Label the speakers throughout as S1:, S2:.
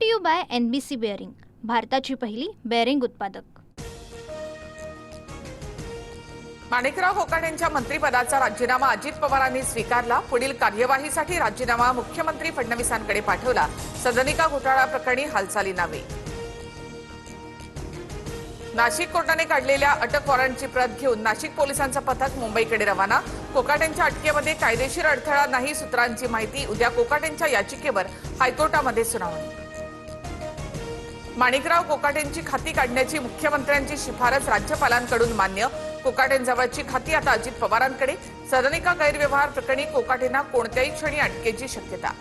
S1: To you by NBC bearing, भारताची पहिली bearing उत्पादक।
S2: माणिकराव कोकाटेंच्या मंत्रिपदाचा राजीनामा अजित पवारांनी स्वीकारला। पुढील कार्यवाहीसाठी राजीनामा मुख्यमंत्री फडणवीसांकडे पाठवला। सदनिका घोटाळा प्रकरणी हालचाली नावे। नाशिक कोर्टाने काढलेल्या अटक वॉरंटची प्रत घेऊन नाशिक पोलिसांचं पथक मुंबईकडे रवाना। कोकाटेंच्या अटकेमध्ये कायदेशीर अडथळा नाही, सूत्रांची माहिती। उद्या कोकाटेंच्या याचिकेवर हायकोर्टामध्ये सुनावणी। माणिकराव कोकाटेंची खाती काढण्याची मुख्यमंत्र्यांची शिफारस राज्यपालांकडून मान्य। कोकाटेंजवळची खाती आता अजित पवारांकडे। सदनिका गैरव्यवहार प्रकरणी कोकाटेंना कोणत्याही क्षणी अटकेची शक्यता।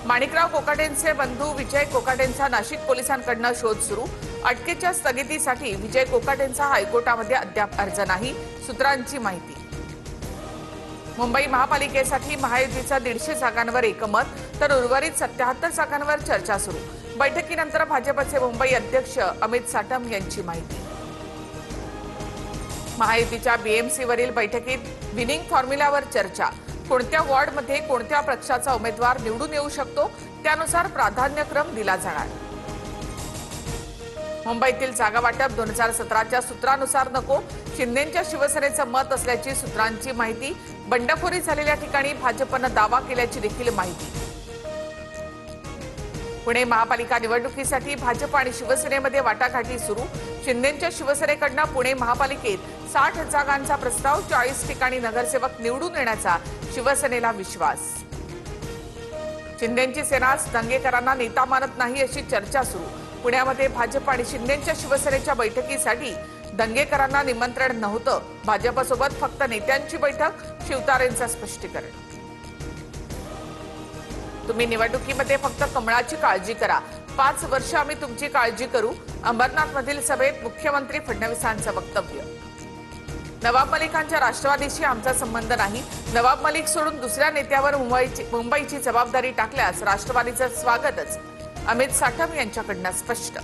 S2: माणिकराव कोकाटेंचे बंधू विजय कोकाटेंचा नाशिक पोलिसांकडून शोध सुरू। अटकेच्या स्थगितीसाठी विजय कोकाटेंचा हायकोर्टामध्ये अद्याप अर्ज नाही, सूत्रांची माहिती। मुंबई महापालिकेसाठी महायुतीच्या 150 जागांवर एकमत, तर उर्वरित 77 जागांवर चर्चा सुरू। बैठकीनंतर भाजपचे मुंबई अध्यक्ष अमित साटम यांची माहिती। महायुतीच्या BMCवरील बैठकीत विनिंग फॉर्म्युलावर चर्चा। कोणत्या वॉर्डमध्ये कोणत्या पक्षाचा उमेदवार निवडून येऊ शकतो, त्यानुसार प्राधान्यक्रम दिला जाणार। मुंबईतील जागा वाटप 2017च्या सूत्रानुसार नको, शिंदेंच्या शिवसेनेचं मत असल्याची सूत्रांची माहिती। बंडखोरी झालेल्या ठिकाणी भाजपनं दावा केल्याची देखील माहिती। पुणे महापालिका निवडणुकीसाठी भाजप आणि शिवसेनेमध्ये वाटाघाटी सुरू। शिंदेंच्या शिवसेनेकडून पुणे महापालिकेत 60 जागांचा प्रस्ताव, 40 ठिकाणी नगरसेवक निवडून येण्याचा शिवसेनेला विश्वास। शिंदेंची सेनाच दंगेकरांना नेता मानत नाही अशी चर्चा सुरू। पुण्यामध्ये भाजप आणि शिंदेंच्या शिवसेनेच्या बैठकीसाठी दंगेकरांना निमंत्रण नव्हतं। भाजपसोबत फक्त नेत्यांची बैठक, शिवतारेंचं स्पष्टीकरण। तुम्ही निवडणुकीमध्ये फक्त कमळाची काळजी करा, 5 वर्ष आम्ही तुमची काळजी करू। अंबरनाथमधील सभेत मुख्यमंत्री फडणवीसांचं वक्तव्य। नवाब मलिकांच्या राष्ट्रवादीशी आमचा संबंध नाही, नवाब मलिक सोडून दुसऱ्या नेत्यावर मुंबईची जबाबदारी टाकल्यास राष्ट्रवादीचं स्वागतच, अमित साटम यांच्याकडून स्पष्ट।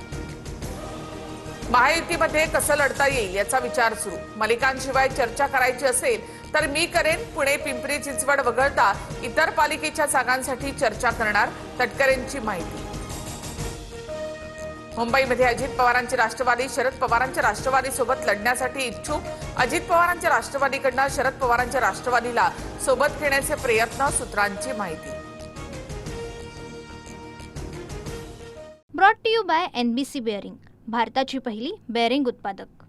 S2: महायुतीमध्ये कसं लढता येईल याचा विचार सुरू। मलिकांशिवाय चर्चा करायची असेल तर मी करेन, पुणे पिंपरी चिंचवड वगळता इतर पालिकेच्या जागांसाठी चर्चा करणार, तटकरेंची माहिती। मुंबईमध्ये अजित पवारांचे राष्ट्रवादी शरद पवारांच्या राष्ट्रवादीसोबत लढण्यासाठी इच्छुक। अजित पवारांच्या राष्ट्रवादीकडून शरद पवारांच्या राष्ट्रवादीला सोबत घेण्याचे प्रयत्न, सूत्रांची माहिती।
S1: Brought to you by NBC bearing, भारताची पहिली बेअरिंग उत्पादक।